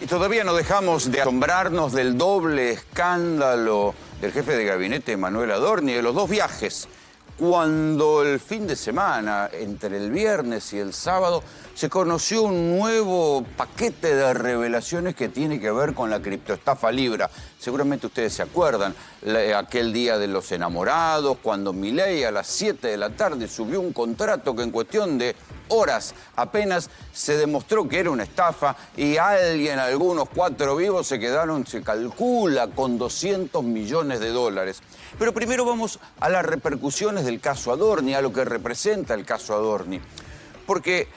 Y todavía no dejamos de asombrarnos del doble escándalo del jefe de gabinete Manuel Adorni, de los dos viajes. Cuando el fin de semana, entre el viernes y el sábado, se conoció un nuevo paquete de revelaciones que tiene que ver con la criptoestafa Libra. Seguramente ustedes se acuerdan, aquel día de los enamorados, cuando Milei a las 7 de la tarde subió un contrato que en cuestión de horas apenas se demostró que era una estafa y algunos 4 vivos se quedaron, se calcula, con 200 millones de dólares. Pero primero vamos a las repercusiones del caso Adorni, a lo que representa el caso Adorni. Porque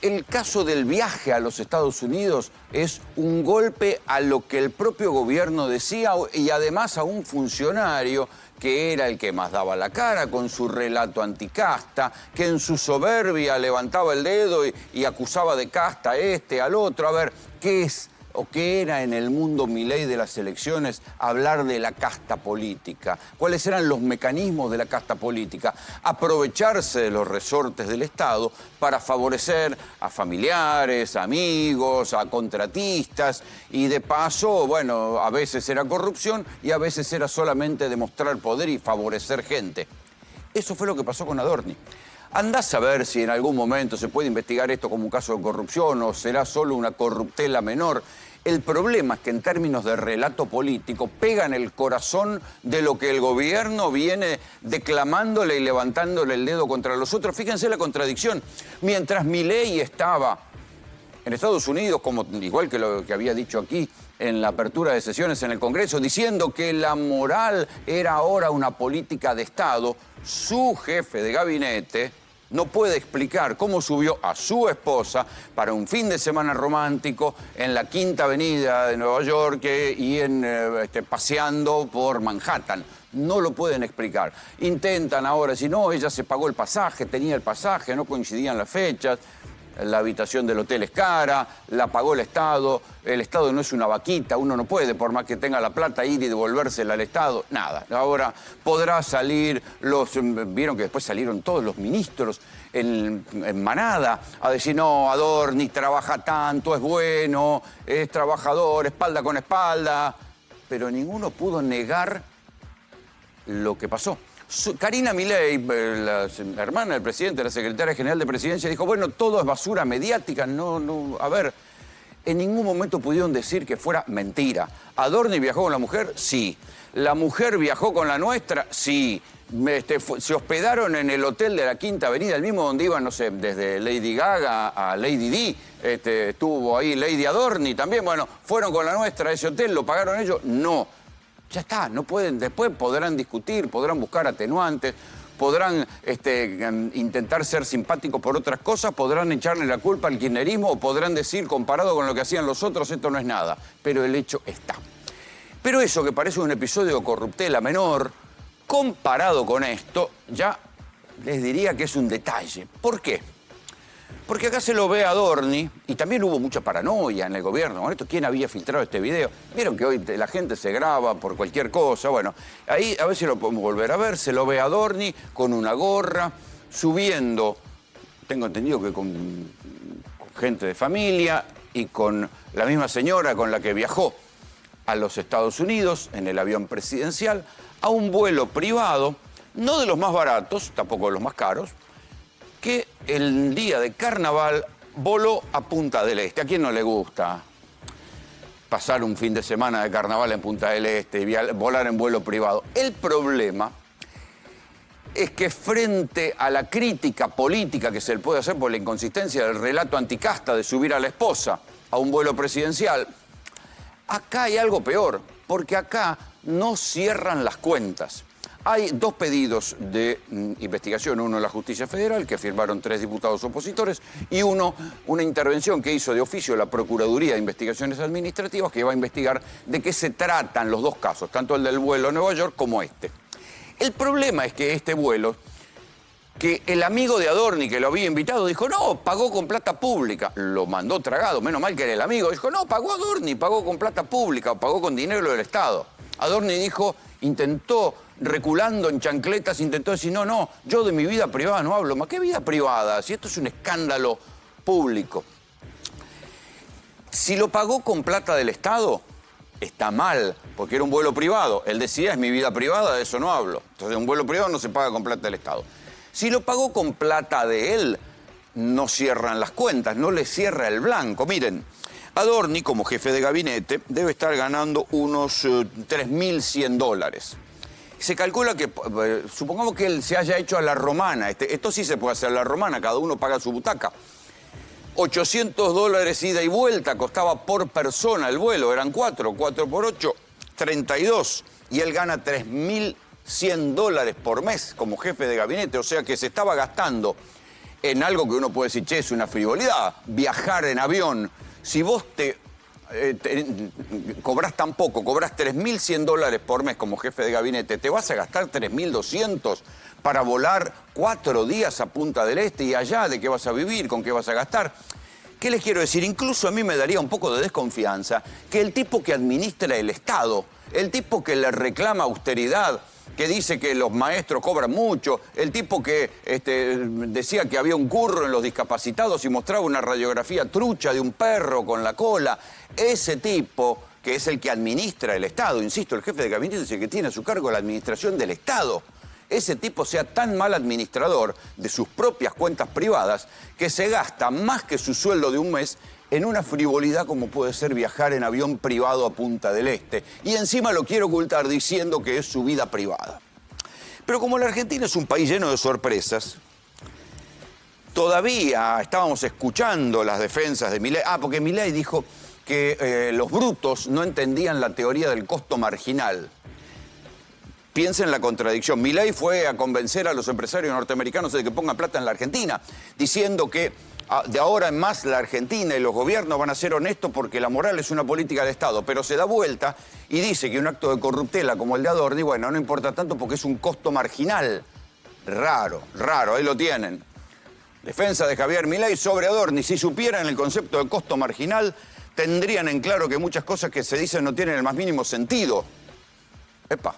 el caso del viaje a los Estados Unidos es un golpe a lo que el propio gobierno decía y además a un funcionario que era el que más daba la cara con su relato anticasta, que en su soberbia levantaba el dedo y acusaba de casta a este, al otro. A ver, ¿qué es o qué era en el mundo Milei de las elecciones hablar de la casta política? ¿Cuáles eran los mecanismos de la casta política? Aprovecharse de los resortes del Estado para favorecer a familiares, amigos, a contratistas y de paso, bueno, a veces era corrupción y a veces era solamente demostrar poder y favorecer gente. Eso fue lo que pasó con Adorni. Andá a saber si en algún momento se puede investigar esto como un caso de corrupción o será solo una corruptela menor. El problema es que en términos de relato político pega en el corazón de lo que el gobierno viene declamándole y levantándole el dedo contra los otros. Fíjense la contradicción. Mientras Milei estaba en Estados Unidos, igual que lo que había dicho aquí en la apertura de sesiones en el Congreso, diciendo que la moral era ahora una política de Estado, su jefe de gabinete no puede explicar cómo subió a su esposa para un fin de semana romántico en la Quinta Avenida de Nueva York y paseando por Manhattan. No lo pueden explicar. Intentan ahora, si no, ella se pagó el pasaje, tenía el pasaje, no coincidían las fechas. La habitación del hotel es cara, la pagó el Estado no es una vaquita, uno no puede, por más que tenga la plata, ir y devolvérsela al Estado, nada. Ahora podrá salir vieron que después salieron todos los ministros en manada a decir, no, Adorni trabaja tanto, es bueno, es trabajador, espalda con espalda, pero ninguno pudo negar lo que pasó. Karina Milei, la hermana del presidente, la secretaria general de Presidencia, dijo, bueno, todo es basura mediática. A ver, en ningún momento pudieron decir que fuera mentira. ¿Adorni viajó con la mujer? Sí. ¿La mujer viajó con la nuestra? Sí. Se hospedaron en el hotel de la Quinta Avenida, el mismo donde iban, no sé, desde Lady Gaga a Lady Di. Estuvo ahí Lady Adorni también. Bueno, ¿fueron con la nuestra a ese hotel? ¿Lo pagaron ellos? No. Ya está, no pueden, después podrán discutir, podrán buscar atenuantes, podrán intentar ser simpáticos por otras cosas, podrán echarle la culpa al kirchnerismo o podrán decir, comparado con lo que hacían los otros, esto no es nada. Pero el hecho está. Pero eso que parece un episodio de corruptela menor, comparado con esto, ya les diría que es un detalle. ¿Por qué? Porque acá se lo ve a Adorni, y también hubo mucha paranoia en el gobierno. Con esto, ¿quién había filtrado este video? Vieron que hoy la gente se graba por cualquier cosa. Bueno, ahí a ver si lo podemos volver a ver. Se lo ve a Adorni con una gorra, subiendo, tengo entendido que con gente de familia y con la misma señora con la que viajó a los Estados Unidos en el avión presidencial, a un vuelo privado, no de los más baratos, tampoco de los más caros, que el día de carnaval voló a Punta del Este. ¿A quién no le gusta pasar un fin de semana de carnaval en Punta del Este y volar en vuelo privado? El problema es que frente a la crítica política que se le puede hacer por la inconsistencia del relato anticasta de subir a la esposa a un vuelo presidencial, acá hay algo peor, porque acá no cierran las cuentas. Hay 2 pedidos de investigación, uno en la Justicia Federal, que firmaron 3 diputados opositores, y una intervención que hizo de oficio la Procuraduría de Investigaciones Administrativas, que va a investigar de qué se tratan los 2 casos, tanto el del vuelo a Nueva York como este. El problema es que este vuelo, que el amigo de Adorni que lo había invitado, dijo, no, pagó con plata pública. Lo mandó tragado, menos mal que era el amigo. Dijo, no, pagó Adorni, pagó con plata pública, pagó con dinero del Estado. Adorni dijo, intentó, reculando en chancletas, intentó decir, no, yo de mi vida privada no hablo. ¿Más qué vida privada? Si esto es un escándalo público. Si lo pagó con plata del Estado, está mal, porque era un vuelo privado. Él decía, es mi vida privada, de eso no hablo. Entonces, un vuelo privado no se paga con plata del Estado. Si lo pagó con plata de él, no cierran las cuentas, no le cierra el blanco. Miren, Adorni, como jefe de gabinete, debe estar ganando unos $3.100. Se calcula que, supongamos que él se haya hecho a la romana, esto sí se puede hacer a la romana, cada uno paga su butaca. $800 ida y vuelta costaba por persona el vuelo, eran 4 por 8, 32. Y él gana $3.100 por mes como jefe de gabinete, o sea que se estaba gastando en algo que uno puede decir, che, es una frivolidad, viajar en avión. Si vos cobras tan poco, cobras $3.100 por mes como jefe de gabinete, te vas a gastar 3.200 para volar 4 días a Punta del Este y allá, ¿de qué vas a vivir? ¿Con qué vas a gastar? ¿Qué les quiero decir? Incluso a mí me daría un poco de desconfianza que el tipo que administra el Estado, el tipo que le reclama austeridad, que dice que los maestros cobran mucho, el tipo que decía que había un curro en los discapacitados y mostraba una radiografía trucha de un perro con la cola, ese tipo que es el que administra el Estado, insisto, el jefe de gabinete es el que tiene a su cargo la administración del Estado, ese tipo sea tan mal administrador de sus propias cuentas privadas que se gasta más que su sueldo de un mes en una frivolidad como puede ser viajar en avión privado a Punta del Este. Y encima lo quiere ocultar diciendo que es su vida privada. Pero como la Argentina es un país lleno de sorpresas, todavía estábamos escuchando las defensas de Milei. Porque Milei dijo que los brutos no entendían la teoría del costo marginal. Piensen en la contradicción. Milei fue a convencer a los empresarios norteamericanos de que pongan plata en la Argentina, diciendo que de ahora en más la Argentina y los gobiernos van a ser honestos porque la moral es una política de Estado, pero se da vuelta y dice que un acto de corruptela como el de Adorni, bueno, no importa tanto porque es un costo marginal. Raro, ahí lo tienen. Defensa de Javier Milei sobre Adorni. Si supieran el concepto de costo marginal, tendrían en claro que muchas cosas que se dicen no tienen el más mínimo sentido. Epa,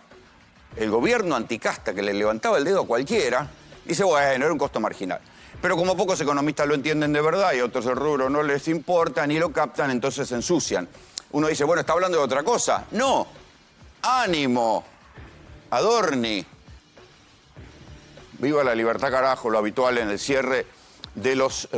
el gobierno anticasta que le levantaba el dedo a cualquiera, dice, bueno, era un costo marginal. Pero como pocos economistas lo entienden de verdad y otros del rubro no les importa ni lo captan, entonces se ensucian. Uno dice, bueno, ¿está hablando de otra cosa? No. Ánimo. Adorni. Viva la libertad, carajo, lo habitual en el cierre de los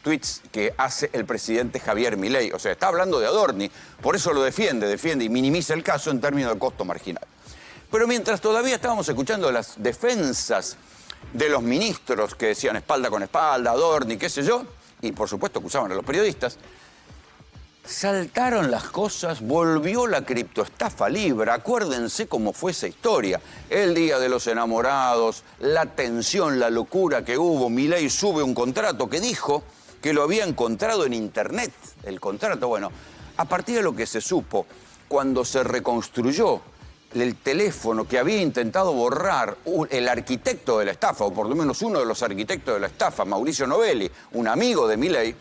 tweets que hace el presidente Javier Milei. O sea, está hablando de Adorni, por eso lo defiende y minimiza el caso en términos de costo marginal. Pero mientras todavía estábamos escuchando las defensas de los ministros que decían espalda con espalda, Adorni, qué sé yo, y por supuesto acusaban a los periodistas, saltaron las cosas, volvió la criptoestafa Libra. Acuérdense cómo fue esa historia. El día de los enamorados, la tensión, la locura que hubo. Milei sube un contrato que dijo que lo había encontrado en Internet. El contrato, bueno, a partir de lo que se supo, cuando se reconstruyó el teléfono que había intentado borrar el arquitecto de la estafa, o por lo menos uno de los arquitectos de la estafa, Mauricio Novelli, un amigo de Milei,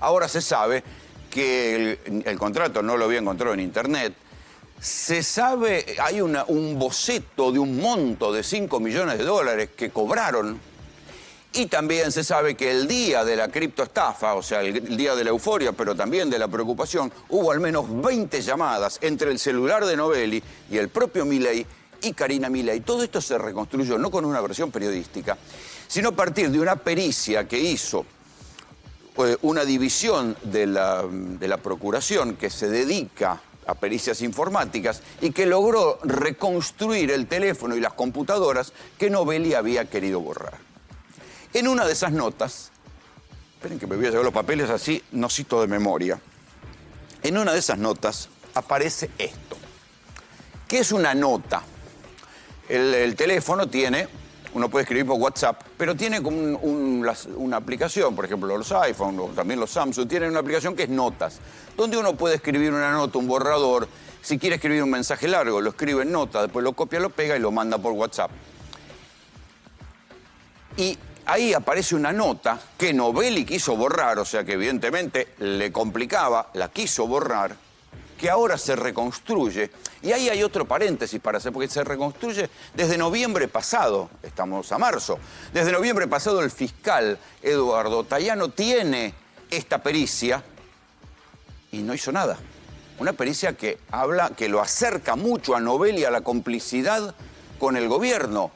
ahora se sabe que el contrato no lo había encontrado en Internet. Se sabe, hay un boceto de un monto de $5 millones que cobraron. Y también se sabe que el día de la criptoestafa, o sea, el día de la euforia, pero también de la preocupación, hubo al menos 20 llamadas entre el celular de Novelli y el propio Milei y Karina Milei. Todo esto se reconstruyó no con una versión periodística, sino a partir de una pericia que hizo una división de la Procuración que se dedica a pericias informáticas y que logró reconstruir el teléfono y las computadoras que Novelli había querido borrar. En una de esas notas, esperen que me voy a llevar los papeles así, no cito de memoria. En una de esas notas aparece esto. ¿Qué es una nota? El teléfono tiene, uno puede escribir por WhatsApp, pero tiene como una aplicación, por ejemplo los iPhone o también los Samsung, tienen una aplicación que es Notas, donde uno puede escribir una nota, un borrador. Si quiere escribir un mensaje largo, lo escribe en nota, después lo copia, lo pega y lo manda por WhatsApp. Y ahí aparece una nota que Novelli quiso borrar, o sea que evidentemente le complicaba, la quiso borrar, que ahora se reconstruye. Y ahí hay otro paréntesis para hacer, porque se reconstruye desde noviembre pasado, estamos a marzo, desde noviembre pasado el fiscal Eduardo Tayano tiene esta pericia y no hizo nada. Una pericia que lo acerca mucho a Novelli a la complicidad con el gobierno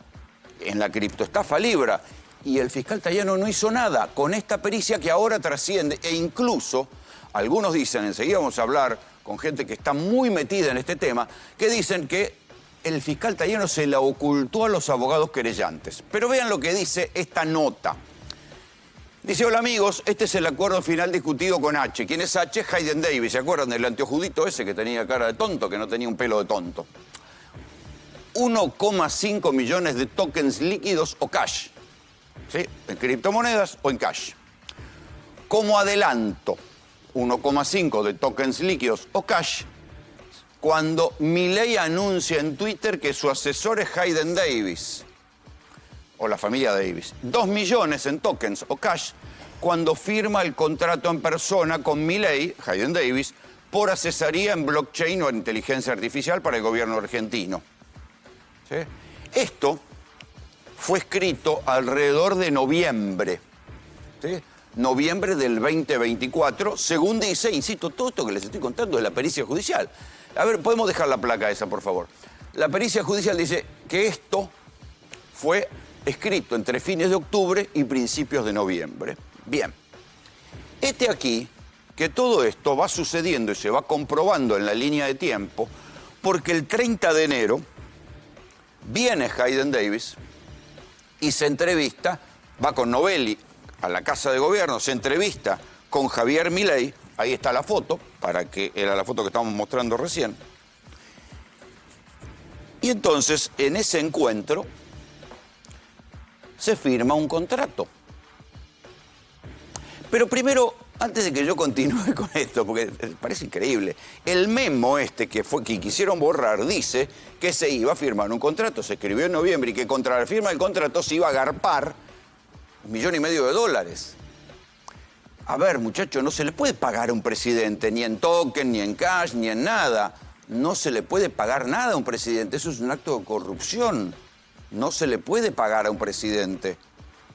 en la criptoestafa Libra. Y el fiscal Tayano no hizo nada con esta pericia que ahora trasciende. E incluso, algunos dicen, enseguida vamos a hablar con gente que está muy metida en este tema, que dicen que el fiscal Tayano se la ocultó a los abogados querellantes. Pero vean lo que dice esta nota. Dice, hola amigos, este es el acuerdo final discutido con H. ¿Quién es H? Hayden Davis. ¿Se acuerdan del anteojudito ese que tenía cara de tonto, que no tenía un pelo de tonto? 1,5 millones de tokens líquidos o cash. ¿Sí? En criptomonedas o en cash. Como adelanto, 1,5 de tokens líquidos o cash, cuando Milei anuncia en Twitter que su asesor es Hayden Davis, o la familia Davis. 2 millones en tokens o cash, cuando firma el contrato en persona con Milei, Hayden Davis, por asesoría en blockchain o inteligencia artificial para el gobierno argentino. ¿Sí? Esto fue escrito alrededor de noviembre, ¿sí? Noviembre del 2024, según dice, insisto, todo esto que les estoy contando es la pericia judicial. A ver, ¿podemos dejar la placa esa, por favor? La pericia judicial dice que esto fue escrito entre fines de octubre y principios de noviembre. Bien, aquí que todo esto va sucediendo y se va comprobando en la línea de tiempo, porque el 30 de enero viene Hayden Davis y se entrevista, va con Novelli a la Casa de Gobierno, se entrevista con Javier Milei, ahí está la foto, era la foto que estábamos mostrando recién. Y entonces, en ese encuentro, se firma un contrato. Pero primero, antes de que yo continúe con esto, porque parece increíble, el memo que quisieron borrar dice que se iba a firmar un contrato, se escribió en noviembre y que contra la firma del contrato se iba a agarpar $1,5 millones. A ver, muchachos, no se le puede pagar a un presidente, ni en token, ni en cash, ni en nada. No se le puede pagar nada a un presidente, eso es un acto de corrupción. No se le puede pagar a un presidente.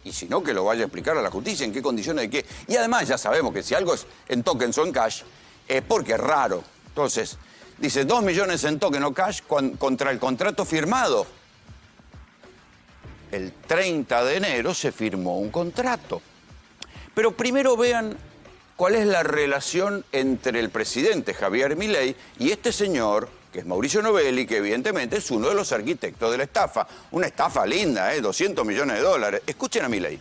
Y si no, que lo vaya a explicar a la justicia en qué condiciones de qué. Y además ya sabemos que si algo es en tokens o en cash, es porque es raro. Entonces, dice 2 millones en token o cash contra el contrato firmado. El 30 de enero se firmó un contrato. Pero primero vean cuál es la relación entre el presidente Javier Milei y este señor, que es Mauricio Novelli, que evidentemente es uno de los arquitectos de la estafa. Una estafa linda, $200 millones. Escuchen a Milei.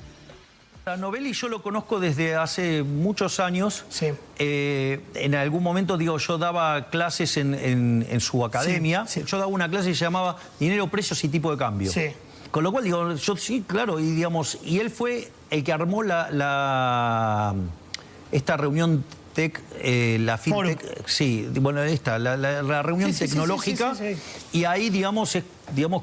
A Novelli yo lo conozco desde hace muchos años. Sí. En algún momento, digo, yo daba clases en su academia. Sí, sí. Yo daba una clase que se llamaba Dinero, Precios y Tipo de Cambio. Sí. Con lo cual, digo, yo sí, claro, y digamos, y él fue el que armó esta reunión la FinTech, sí, bueno, la reunión tecnológica, sí. Y ahí, digamos,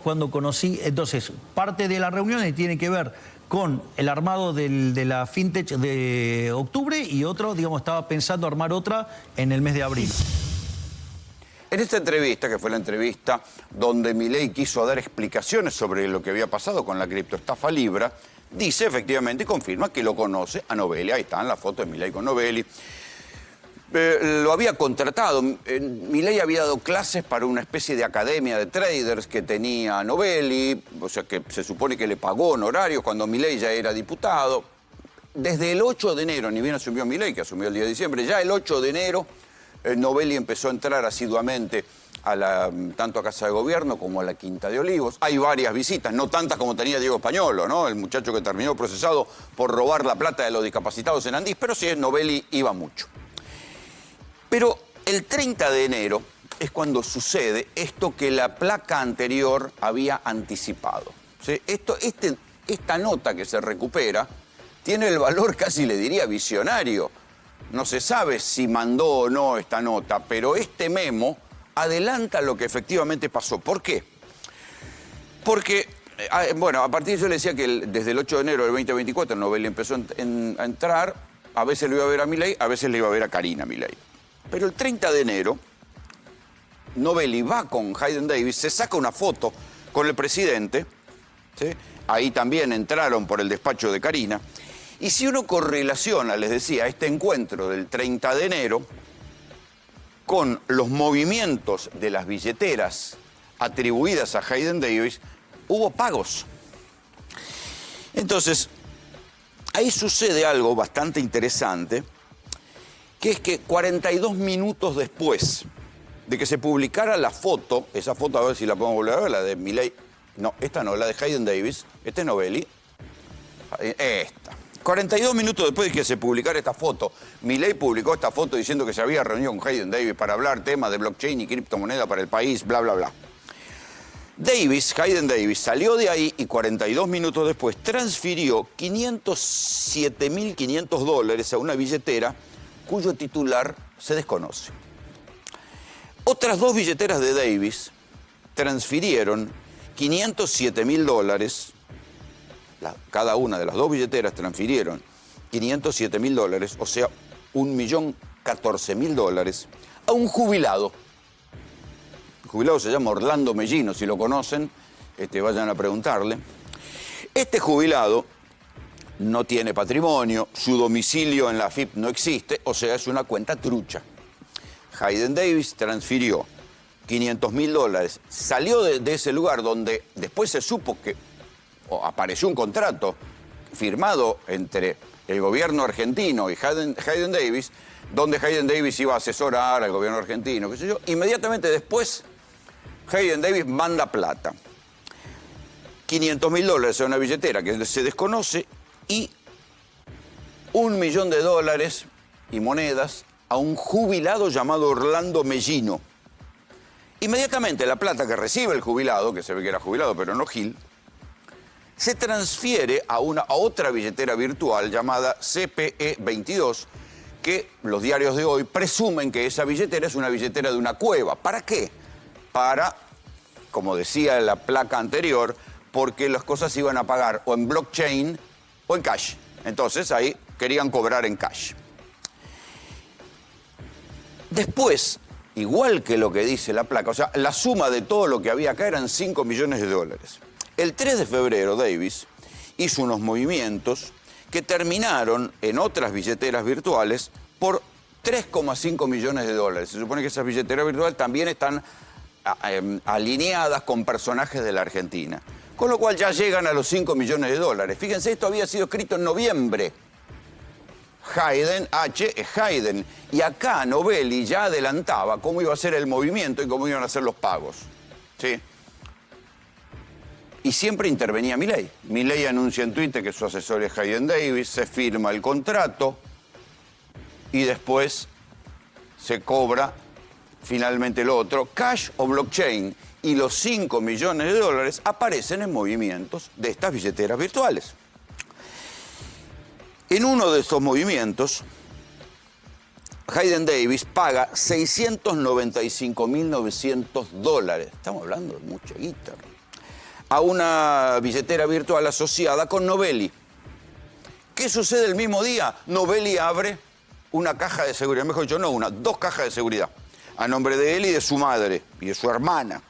cuando conocí, entonces, parte de la reunión tiene que ver con el armado de la FinTech de octubre y otro, digamos, estaba pensando armar otra en el mes de abril. En esta entrevista, que fue la entrevista donde Milei quiso dar explicaciones sobre lo que había pasado con la criptoestafa Libra, dice efectivamente y confirma que lo conoce a Novelli. Ahí están las fotos de Milei con Novelli. Lo había contratado. Milei había dado clases para una especie de academia de traders que tenía Novelli, o sea que se supone que le pagó honorarios cuando Milei ya era diputado. Desde el 8 de enero, ni bien asumió Milei, que asumió el día de diciembre, ya el 8 de enero Novelli empezó a entrar asiduamente tanto a Casa de Gobierno como a la Quinta de Olivos. Hay varias visitas, no tantas como tenía Diego Españolo, ¿no? El muchacho que terminó procesado por robar la plata de los discapacitados en Andís, pero sí, Novelli iba mucho. Pero el 30 de enero es cuando sucede esto que la placa anterior había anticipado. ¿Sí? Esta nota que se recupera tiene el valor, casi le diría, visionario. No se sabe si mandó o no esta nota, pero este memo adelanta lo que efectivamente pasó. ¿Por qué? Porque, bueno, a partir de yo le decía que desde el 8 de enero del 2024 Novelli empezó a entrar, a veces le iba a ver a Milei, a veces le iba a ver a Karina Milei. Pero el 30 de enero, Novelli va con Hayden Davis, se saca una foto con el presidente, ¿sí? Ahí también entraron por el despacho de Karina, Y si uno correlaciona, les decía, este encuentro del 30 de enero con los movimientos de las billeteras atribuidas a Hayden Davis, hubo pagos. Entonces, ahí sucede algo bastante interesante, que es que 42 minutos después de que se publicara la foto, esa foto, a ver si la podemos volver a ver, la de Milei, no, esta no, la de Hayden Davis, este es Novelli, esta. 42 minutos después de que se publicara esta foto, Milei publicó esta foto diciendo que se había reunido con Hayden Davis para hablar temas de blockchain y criptomoneda para el país, bla, bla, bla. Hayden Davis, salió de ahí y 42 minutos después transfirió $507.500 a una billetera cuyo titular se desconoce. Otras dos billeteras de Davis transfirieron $507.000, cada una de las dos billeteras transfirieron $507.000, o sea, $1.014.000, a un jubilado. El jubilado se llama Orlando Mellino, si lo conocen, vayan a preguntarle. Este jubilado no tiene patrimonio, su domicilio en la AFIP no existe, o sea, es una cuenta trucha. Hayden Davis transfirió $500.000, salió de ese lugar donde después se supo que apareció un contrato firmado entre el gobierno argentino y Hayden Davis, donde Hayden Davis iba a asesorar al gobierno argentino, qué sé yo. Inmediatamente después, Hayden Davis manda plata. $500.000 a una billetera que se desconoce y $1 millón y monedas a un jubilado llamado Orlando Mellino. Inmediatamente la plata que recibe el jubilado, que se ve que era jubilado pero no Gil, se transfiere a otra billetera virtual llamada CPE22, que los diarios de hoy presumen que esa billetera es una billetera de una cueva. ¿Para qué? Para, como decía en la placa anterior, porque las cosas se iban a pagar o en blockchain o en cash. Entonces ahí querían cobrar en cash. Después, igual que lo que dice la placa, o sea, la suma de todo lo que había acá eran $5 millones. El 3 de febrero, Davis hizo unos movimientos que terminaron en otras billeteras virtuales por $3,5 millones. Se supone que esas billeteras virtuales también están alineadas con personajes de la Argentina. Con lo cual ya llegan a los $5 millones. Fíjense, esto había sido escrito en noviembre. Hayden, H es Hayden. Y acá Novelli ya adelantaba cómo iba a ser el movimiento y cómo iban a ser los pagos. ¿Sí? Y siempre intervenía Milei. Milei anuncia en Twitter que su asesor es Hayden Davis, se firma el contrato y después se cobra finalmente lo otro, cash o blockchain. Y los $5 millones aparecen en movimientos de estas billeteras virtuales. En uno de estos movimientos, Hayden Davis paga $695.900. Estamos hablando de mucha guita. A una billetera virtual asociada con Novelli. ¿Qué sucede el mismo día? Novelli abre una caja de seguridad, mejor dicho, no una, dos cajas de seguridad, a nombre de él y de su madre y de su hermana.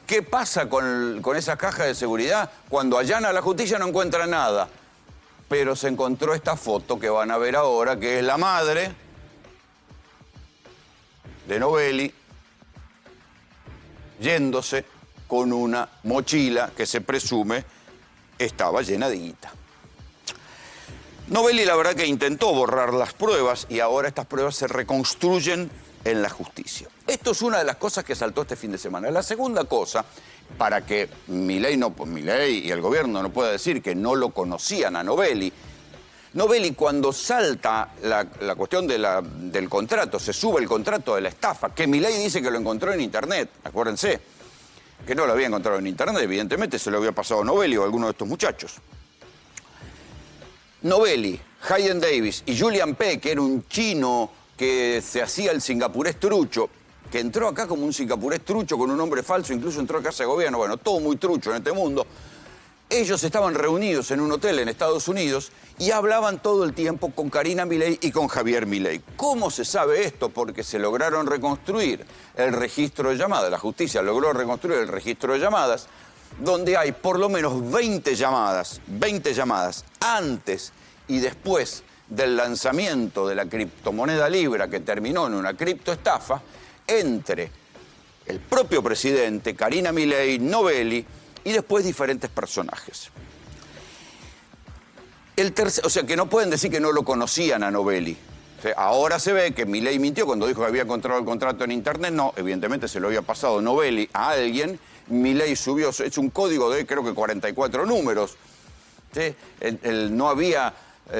¿Qué pasa con esa caja de seguridad? Cuando allana la justicia no encuentra nada, pero se encontró esta foto que van a ver ahora, que es la madre de Novelli yéndose con una mochila que se presume estaba llena de guita. Novelli la verdad que intentó borrar las pruebas y ahora estas pruebas se reconstruyen en la justicia. Esto es una de las cosas que saltó este fin de semana. La segunda cosa, para que Milei y el gobierno no pueda decir que no lo conocían a Novelli, Novelli cuando salta la cuestión del contrato, se sube el contrato de la estafa, que Milei dice que lo encontró en internet, acuérdense, que no lo había encontrado en internet, evidentemente se lo había pasado a Novelli o a alguno de estos muchachos. Novelli, Hayden Davis y Julian Pe, que era un chino que se hacía el singapurés trucho, que entró acá como un singapurés trucho con un nombre falso, incluso entró a casa de gobierno, bueno, todo muy trucho en este mundo. Ellos estaban reunidos en un hotel en Estados Unidos y hablaban todo el tiempo con Karina Milei y con Javier Milei. ¿Cómo se sabe esto? Porque se lograron reconstruir el registro de llamadas, la justicia logró reconstruir el registro de llamadas, donde hay por lo menos 20 llamadas antes y después del lanzamiento de la criptomoneda Libra, que terminó en una criptoestafa, entre el propio presidente, Karina Milei, Novelli y después diferentes personajes. O sea, que no pueden decir que no lo conocían a Novelli. O sea, ahora se ve que Milei mintió cuando dijo que había encontrado el contrato en Internet. No, evidentemente se lo había pasado Novelli a alguien. Milei subió, es un código de creo que 44 números. ¿Sí? No había,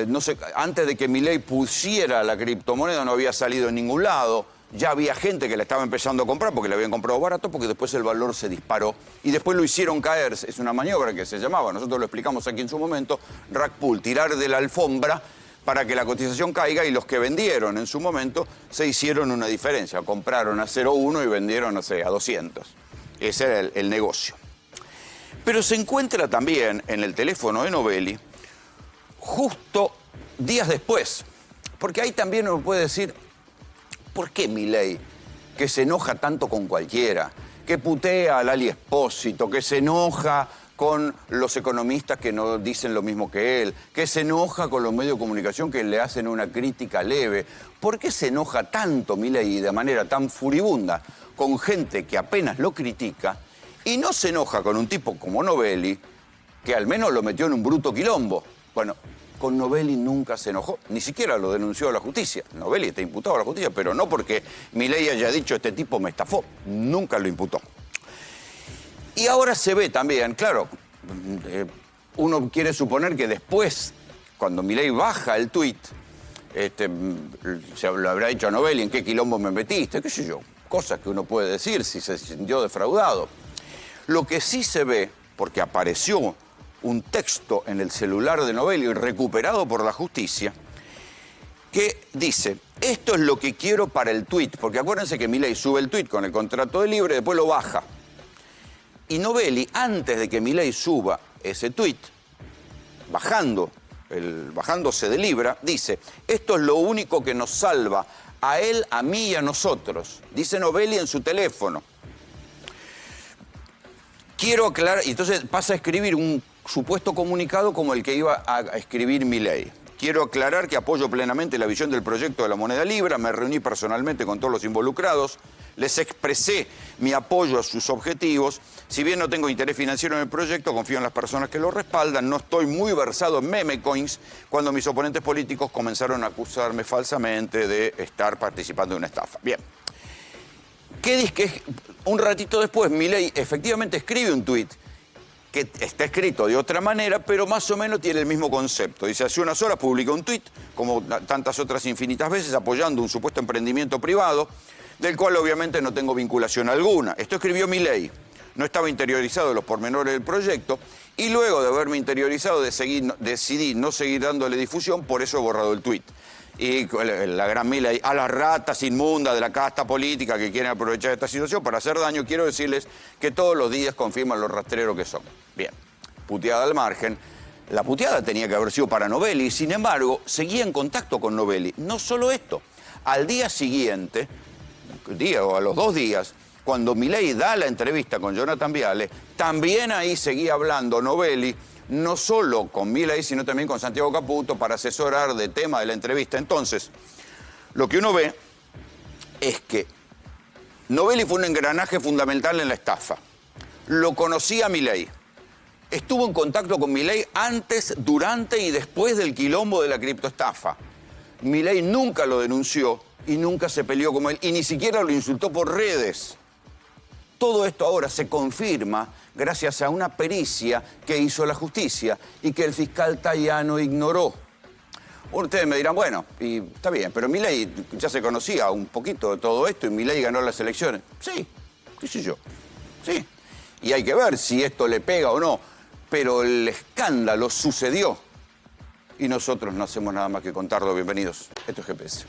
no sé, antes de que Milei pusiera la criptomoneda no había salido en ningún lado. Ya había gente que la estaba empezando a comprar porque le habían comprado barato, porque después el valor se disparó y después lo hicieron caer. Es una maniobra que se llamaba, nosotros lo explicamos aquí en su momento, rug pull, tirar de la alfombra para que la cotización caiga, y los que vendieron en su momento se hicieron una diferencia. Compraron a 0,1 y vendieron, no sé, a 200. Ese era el negocio. Pero se encuentra también en el teléfono de Novelli justo días después, porque ahí también uno puede decir, ¿por qué Milei, que se enoja tanto con cualquiera, que putea al Ali Espósito, que se enoja con los economistas que no dicen lo mismo que él, que se enoja con los medios de comunicación que le hacen una crítica leve? ¿Por qué se enoja tanto Milei de manera tan furibunda con gente que apenas lo critica y no se enoja con un tipo como Novelli, que al menos lo metió en un bruto quilombo? Bueno, con Novelli nunca se enojó, ni siquiera lo denunció a la justicia. Novelli está imputado a la justicia, pero no porque Milei haya dicho este tipo me estafó, nunca lo imputó. Y ahora se ve también, claro, uno quiere suponer que después, cuando Milei baja el tuit, se lo habrá dicho a Novelli, ¿en qué quilombo me metiste? ¿Qué sé yo? Cosas que uno puede decir si se sintió defraudado. Lo que sí se ve, porque apareció un texto en el celular de Novelli recuperado por la justicia, que dice, esto es lo que quiero para el tuit, porque acuérdense que Milei sube el tuit con el contrato de Libra y después lo baja. Y Novelli, antes de que Milei suba ese tuit, bajándose de Libra, dice, esto es lo único que nos salva a él, a mí y a nosotros, dice Novelli en su teléfono. Quiero aclarar, y entonces pasa a escribir un supuesto comunicado como el que iba a escribir Milei. Quiero aclarar que apoyo plenamente la visión del proyecto de la moneda Libra, me reuní personalmente con todos los involucrados, les expresé mi apoyo a sus objetivos. Si bien no tengo interés financiero en el proyecto, confío en las personas que lo respaldan. No estoy muy versado en meme coins cuando mis oponentes políticos comenzaron a acusarme falsamente de estar participando de una estafa. Bien. ¿Qué dice que un ratito después Milei efectivamente escribe un tuit que está escrito de otra manera, pero más o menos tiene el mismo concepto? Dice, hace unas horas publicó un tuit, como tantas otras infinitas veces, apoyando un supuesto emprendimiento privado, del cual obviamente no tengo vinculación alguna. Esto escribió Milei. No estaba interiorizado en los pormenores del proyecto, y luego de haberme interiorizado decidí no seguir dándole difusión, por eso he borrado el tuit. Y la gran Milei, a las ratas inmundas de la casta política que quieren aprovechar esta situación para hacer daño, quiero decirles que todos los días confirman los rastreros que son. Bien, puteada al margen. La puteada tenía que haber sido para Novelli, sin embargo, seguía en contacto con Novelli. No solo esto, al día siguiente, o a los 2 días, cuando Milei da la entrevista con Jonathan Viale, también ahí seguía hablando Novelli, no solo con Milei, sino también con Santiago Caputo para asesorar del tema de la entrevista. Entonces, lo que uno ve es que Novelli fue un engranaje fundamental en la estafa. Lo conocía Milei. Estuvo en contacto con Milei antes, durante y después del quilombo de la criptoestafa. Milei nunca lo denunció y nunca se peleó con él, y ni siquiera lo insultó por redes. Todo esto ahora se confirma gracias a una pericia que hizo la justicia y que el fiscal Tayano ignoró. Ustedes me dirán, bueno, y está bien, pero Milei ya se conocía un poquito de todo esto y Milei ganó las elecciones. Sí, qué sé yo, sí. Y hay que ver si esto le pega o no, pero el escándalo sucedió y nosotros no hacemos nada más que contarlo. Bienvenidos, esto es GPS.